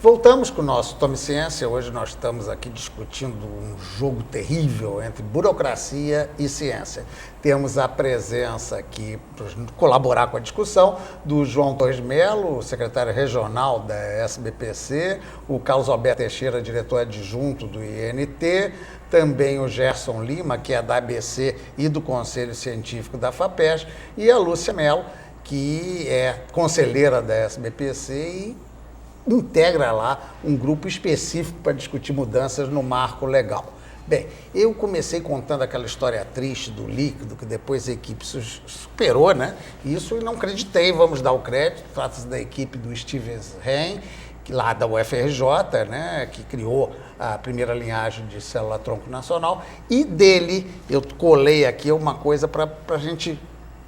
Voltamos com o nosso Tome Ciência. Hoje nós estamos aqui discutindo um jogo terrível entre burocracia e ciência. Temos a presença aqui, para colaborar com a discussão, do João Torres Melo, secretário regional da SBPC, o Carlos Alberto Teixeira, diretor adjunto do INT, também o Gerson Lima, que é da ABC e do Conselho Científico da FAPESP, e a Lúcia Mello, que é conselheira da SBPC e integra lá um grupo específico para discutir mudanças no marco legal. Bem, eu comecei contando aquela história triste do líquido, que depois a equipe superou, né? Isso eu não acreditei, vamos dar o crédito. Trata-se da equipe do Stevens Hein, lá da UFRJ, né? Que criou a primeira linhagem de célula-tronco nacional. E dele, eu colei aqui uma coisa para a gente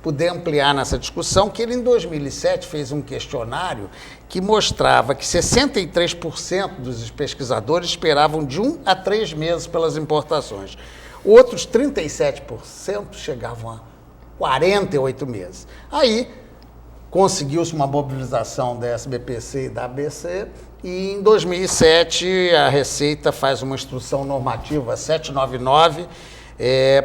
poder ampliar nessa discussão, que ele em 2007 fez um questionário que mostrava que 63% dos pesquisadores esperavam de 1 a 3 meses pelas importações. Outros 37% chegavam a 48 meses. Aí conseguiu-se uma mobilização da SBPC e da ABC e em 2007 a Receita faz uma instrução normativa 799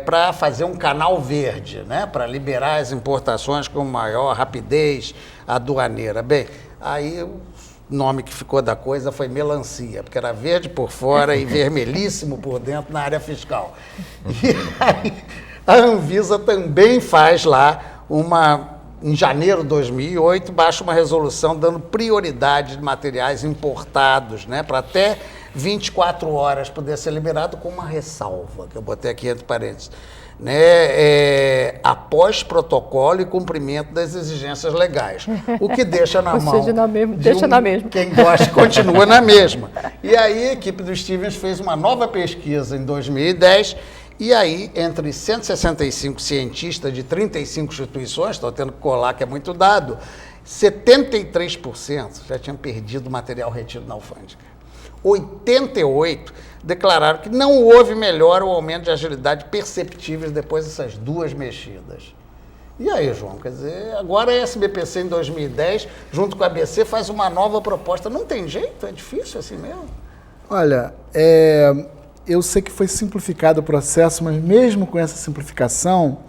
para fazer um canal verde, né, para liberar as importações com maior rapidez aduaneira. Bem, aí o nome que ficou da coisa foi melancia, porque era verde por fora e vermelhíssimo por dentro na área fiscal. E aí a Anvisa também faz lá em janeiro de 2008, baixa uma resolução dando prioridade de materiais importados, né, para até 24 horas poder ser liberado, com uma ressalva, que eu botei aqui entre parênteses, né, após protocolo e cumprimento das exigências legais, o que deixa na mão deixa na mesma. Quem gosta continua na mesma. E aí a equipe do Stevens fez uma nova pesquisa em 2010, e aí, entre 165 cientistas de 35 instituições, estou tendo que colar que é muito dado, 73% já tinham perdido o material retido na alfândega. 88 declararam que não houve melhora ou aumento de agilidade perceptíveis depois dessas duas mexidas. E aí, João, quer dizer, agora a SBPC em 2010, junto com a ABC, faz uma nova proposta. Não tem jeito? É difícil assim mesmo? Olha, eu sei que foi simplificado o processo, mas mesmo com essa simplificação,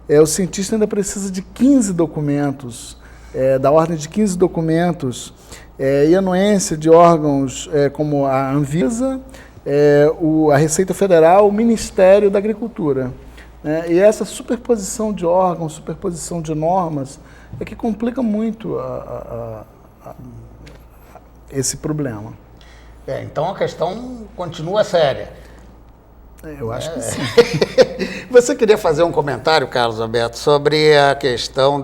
o cientista ainda precisa de 15 documentos, da ordem de 15 documentos, e anuência de órgãos como a Anvisa, a Receita Federal, o Ministério da Agricultura. E essa superposição de órgãos, superposição de normas, é que complica muito esse problema. Então a questão continua séria. Eu acho que sim. Você queria fazer um comentário, Carlos Alberto, sobre a questão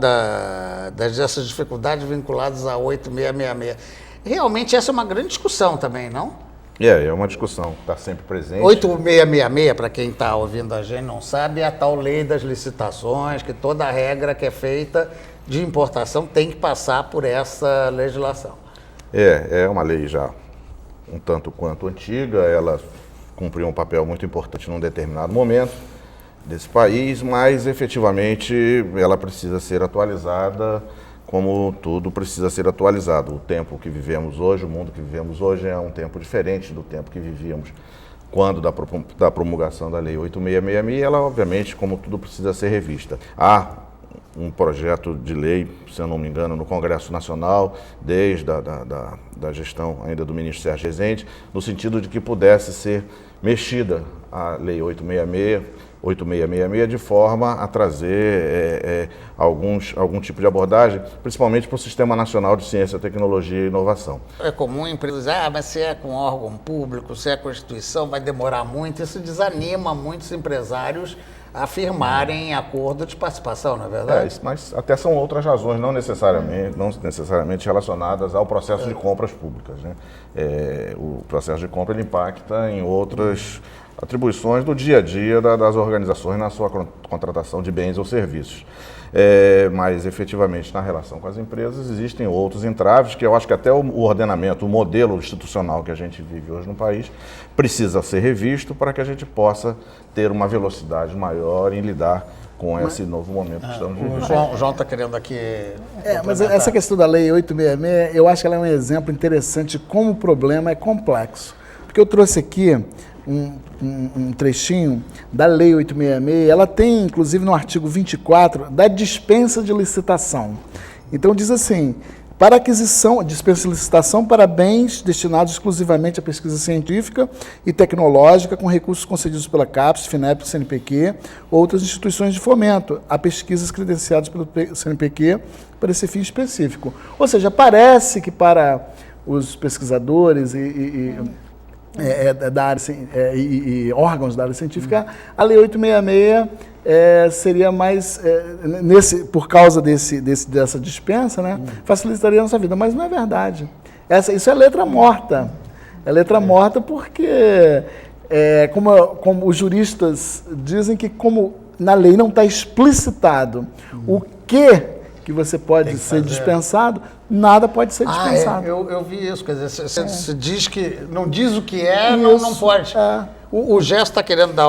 dessas dificuldades vinculadas a 8666. Realmente essa é uma grande discussão também, não? É uma discussão que está sempre presente. 8666, para quem está ouvindo a gente não sabe, é a tal lei das licitações, que toda regra que é feita de importação tem que passar por essa legislação. É uma lei já um tanto quanto antiga, ela cumpriu um papel muito importante num determinado momento desse país, mas efetivamente ela precisa ser atualizada, como tudo precisa ser atualizado. O tempo que vivemos hoje, o mundo que vivemos hoje é um tempo diferente do tempo que vivíamos quando da promulgação da Lei 8666, ela obviamente, como tudo, precisa ser revista. Há um projeto de lei, se eu não me engano, no Congresso Nacional, desde da gestão ainda do ministro Sérgio Rezende, no sentido de que pudesse ser mexida a Lei 8666 de forma a trazer algum tipo de abordagem, principalmente para o Sistema Nacional de Ciência, Tecnologia e Inovação. É comum empresas dizer, mas se é com órgão público, se é com instituição, vai demorar muito. Isso desanima muitos empresários a firmarem acordo de participação, não é verdade? Mas até são outras razões, não necessariamente relacionadas ao processo de compras públicas, né? O processo de compra ele impacta em outras atribuições do dia a dia das organizações na sua contratação de bens ou serviços. Mas, efetivamente, na relação com as empresas, existem outros entraves que eu acho que até o ordenamento, o modelo institucional que a gente vive hoje no país precisa ser revisto para que a gente possa ter uma velocidade maior em lidar com esse novo momento que estamos vivendo. O João está querendo aqui... Mas essa questão da Lei 866, eu acho que ela é um exemplo interessante de como o problema é complexo. Porque eu trouxe aqui um trechinho da Lei 866, ela tem, inclusive, no artigo 24, da dispensa de licitação. Então, diz assim, para aquisição, dispensa de licitação para bens destinados exclusivamente à pesquisa científica e tecnológica com recursos concedidos pela CAPES, FINEP, CNPq ou outras instituições de fomento, a pesquisas credenciadas pelo CNPq para esse fim específico. Ou seja, parece que para os pesquisadores da área, e órgãos da área científica, a Lei 866 seria mais, por causa dessa dispensa, né, facilitaria a nossa vida, mas não é verdade. Isso é letra morta. É letra morta porque, como os juristas dizem que como na lei não está explicitado o que você pode ser dispensado, nada pode ser dispensado. Eu vi isso, quer dizer, você diz que não diz o que não pode. O Gesto está querendo dar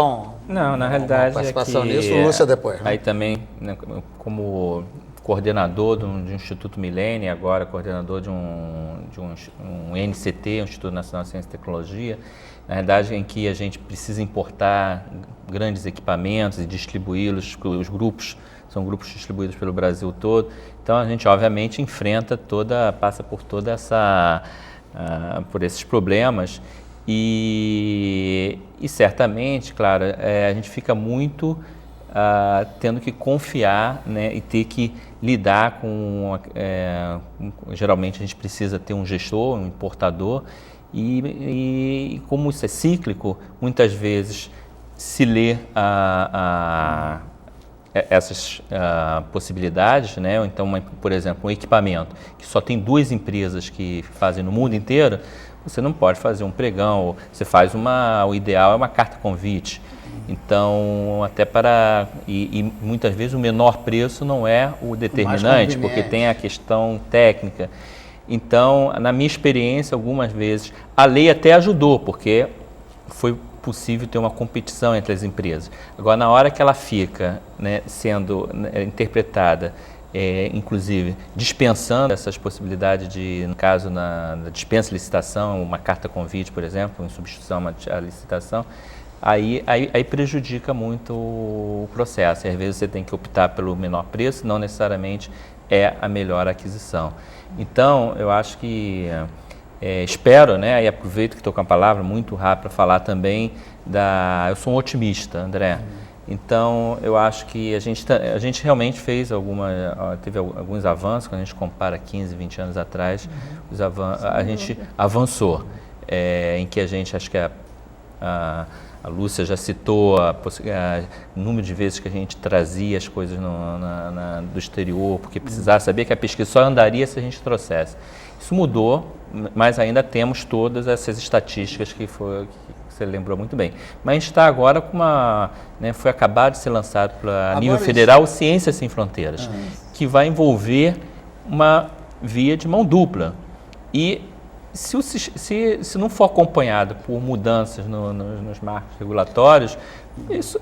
na realidade, uma participação nisso, Lúcia depois. Né? Aí também, né, como coordenador do Instituto Milênio, agora coordenador de um NCT, um Instituto Nacional de Ciência e Tecnologia, na realidade em que a gente precisa importar grandes equipamentos e distribuí-los, os grupos são grupos distribuídos pelo Brasil todo, então a gente obviamente passa por toda por esses problemas e certamente, claro, a gente fica muito tendo que confiar, né, e ter que lidar geralmente a gente precisa ter um gestor, um importador e como isso é cíclico, muitas vezes se lê essas possibilidades, né? Então, por exemplo, um equipamento que só tem 2 empresas que fazem no mundo inteiro, você não pode fazer um pregão, você faz o ideal é uma carta convite. Então, até e muitas vezes o menor preço não é o determinante, porque tem a questão técnica. Então, na minha experiência, algumas vezes, a lei até ajudou, porque foi possível ter uma competição entre as empresas. Agora, na hora que ela fica, né, sendo interpretada, inclusive dispensando essas possibilidades no caso, na dispensa de licitação, uma carta convite, por exemplo, em substituição à licitação, aí prejudica muito o processo. E às vezes você tem que optar pelo menor preço, não necessariamente é a melhor aquisição. Então, eu acho que... espero, né, e aproveito que estou com a palavra muito rápido para falar também eu sou um otimista, André. Então, eu acho que a gente realmente teve alguns avanços, quando a gente compara 15, 20 anos atrás, a gente avançou, em que a gente, acho que a Lúcia já citou o número de vezes que a gente trazia as coisas do exterior, porque precisava saber que a pesquisa só andaria se a gente trouxesse. Isso mudou, mas ainda temos todas essas estatísticas que você lembrou muito bem. Mas a gente está agora com foi acabado de ser lançado a nível federal o Ciências Sem Fronteiras, que vai envolver uma via de mão dupla. E se não for acompanhado por mudanças nos marcos regulatórios, isso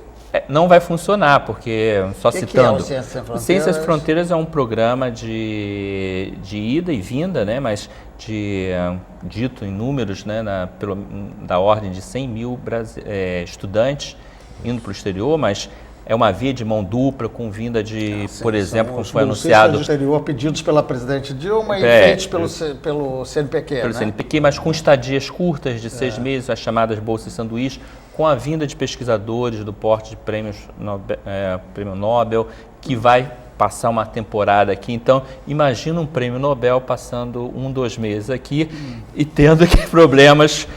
não vai funcionar, porque, só citando, o Ciências Sem Fronteiras é um programa de ida e vinda, né, mas dito em números, né, da ordem de 100 mil estudantes indo para o exterior, mas é uma via de mão dupla com vinda por exemplo, como foi anunciado... do exterior pedidos pela presidente Dilma e feitos pelo CNPq. Pelo CNPq, mas com estadias curtas de 6 meses, as chamadas bolsas sanduíche, com a vinda de pesquisadores do porte de prêmio Nobel, que vai passar uma temporada aqui. Então, imagina um prêmio Nobel passando 2 meses aqui e tendo aqui problemas...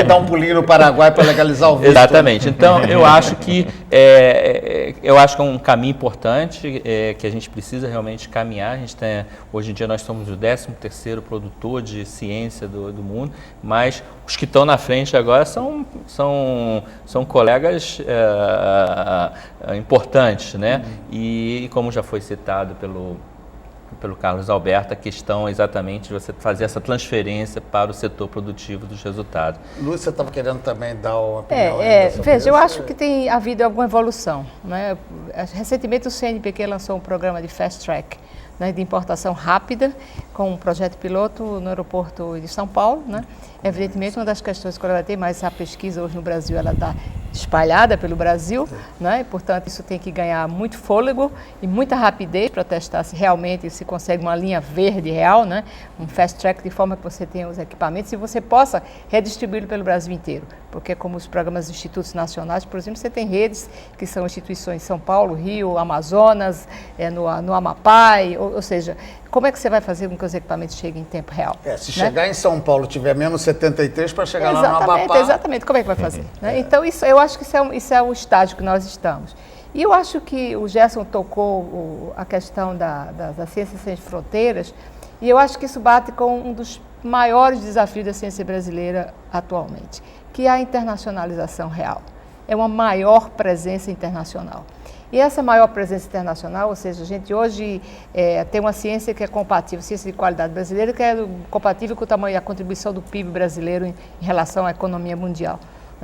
Dar um pulinho no Paraguai para legalizar o visto. Exatamente. Então, eu acho que Eu acho que é um caminho importante, que a gente precisa realmente caminhar. A gente hoje em dia nós somos o 13º produtor de ciência do mundo, mas os que estão na frente agora são colegas importantes, né? E como já foi citado pelo Carlos Alberto, a questão exatamente de você fazer essa transferência para o setor produtivo dos resultados. Lúcia, você estava querendo também dar uma opinião? Veja, eu acho que tem havido alguma evolução, né? Recentemente o CNPq lançou um programa de Fast Track, né, de importação rápida, com um projeto piloto no aeroporto de São Paulo, né? Evidentemente, uma das questões que eu levantei, mas a pesquisa hoje no Brasil, ela está espalhada pelo Brasil, né? E, portanto, isso tem que ganhar muito fôlego e muita rapidez para testar se realmente se consegue uma linha verde real, né? Um fast track de forma que você tenha os equipamentos e você possa redistribuí-lo pelo Brasil inteiro. Porque como os programas dos institutos nacionais, por exemplo, você tem redes que são instituições em São Paulo, Rio, Amazonas, no Amapá, ou seja, como é que você vai fazer com que os equipamentos cheguem em tempo real? Se chegar em São Paulo tiver menos 73 para chegar lá no Amapá... Exatamente, como é que vai fazer? Né? Então, eu acho que isso é o estágio que nós estamos. E eu acho que o Gerson tocou a questão da ciência sem fronteiras, e eu acho que isso bate com um dos maiores desafios da ciência brasileira atualmente, que é a internacionalização real. É uma maior presença internacional. E essa maior presença internacional, ou seja, a gente hoje tem uma ciência que é compatível, ciência de qualidade brasileira, que é compatível com o tamanho e a contribuição do PIB brasileiro em relação à economia mundial.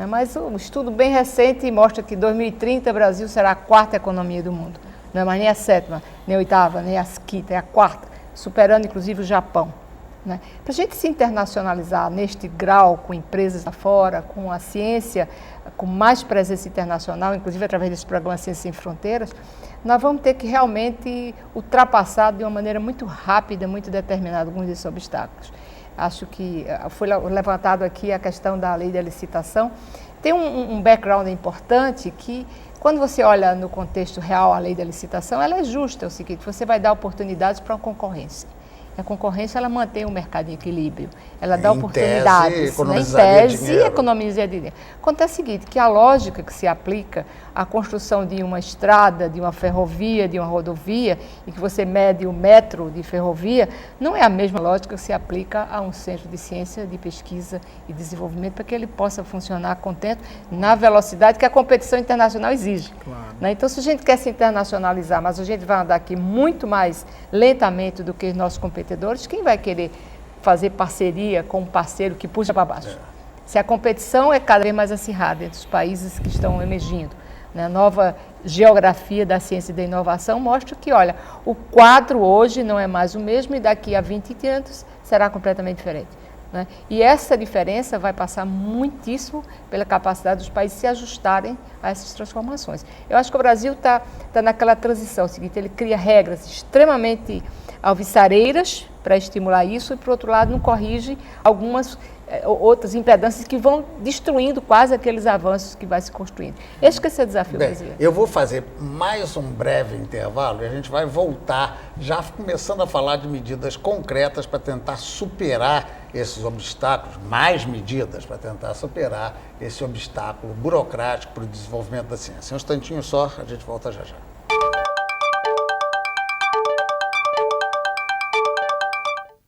Mas um estudo bem recente mostra que em 2030 o Brasil será a 4ª economia do mundo. Não é mais nem a 7ª, nem a 8ª, nem a 5ª, é a 4ª, superando inclusive o Japão. Para a gente se internacionalizar neste grau, com empresas lá fora, com a ciência, com mais presença internacional, inclusive através desse programa Ciência Sem Fronteiras, nós vamos ter que realmente ultrapassar de uma maneira muito rápida, muito determinada, alguns desses obstáculos. Acho que foi levantado aqui a questão da lei da licitação. Tem um background importante que, quando você olha no contexto real a lei da licitação, ela é justa, é o seguinte, você vai dar oportunidades para a concorrência. A concorrência, ela mantém o mercado em equilíbrio, ela dá oportunidades, em tese, economiza dinheiro. Acontece o seguinte, que a lógica que se aplica à construção de uma estrada, de uma ferrovia, de uma rodovia, e que você mede o metro de ferrovia, não é a mesma lógica que se aplica a um centro de ciência, de pesquisa e desenvolvimento, para que ele possa funcionar contento na velocidade que a competição internacional exige. Claro. Então, se a gente quer se internacionalizar, mas a gente vai andar aqui muito mais lentamente do que os nossos competidores, quem vai querer fazer parceria com um parceiro que puxa para baixo? Se a competição é cada vez mais acirrada entre os países que estão emergindo, né? A nova geografia da ciência e da inovação mostra que, olha, o quadro hoje não é mais o mesmo e daqui a 20 anos será completamente diferente. Né? E essa diferença vai passar muitíssimo pela capacidade dos países se ajustarem a essas transformações. Eu acho que o Brasil está naquela transição, é o seguinte, ele cria regras extremamente alvissareiras para estimular isso e, por outro lado, não corrige algumas outras impedâncias que vão destruindo quase aqueles avanços que vai se construindo. Esse que é o desafio brasileiro. Eu vou fazer mais um breve intervalo e a gente vai voltar, já começando a falar de medidas concretas para tentar superar esses obstáculos, mais medidas para tentar superar esse obstáculo burocrático para o desenvolvimento da ciência. Um instantinho só, a gente volta já já.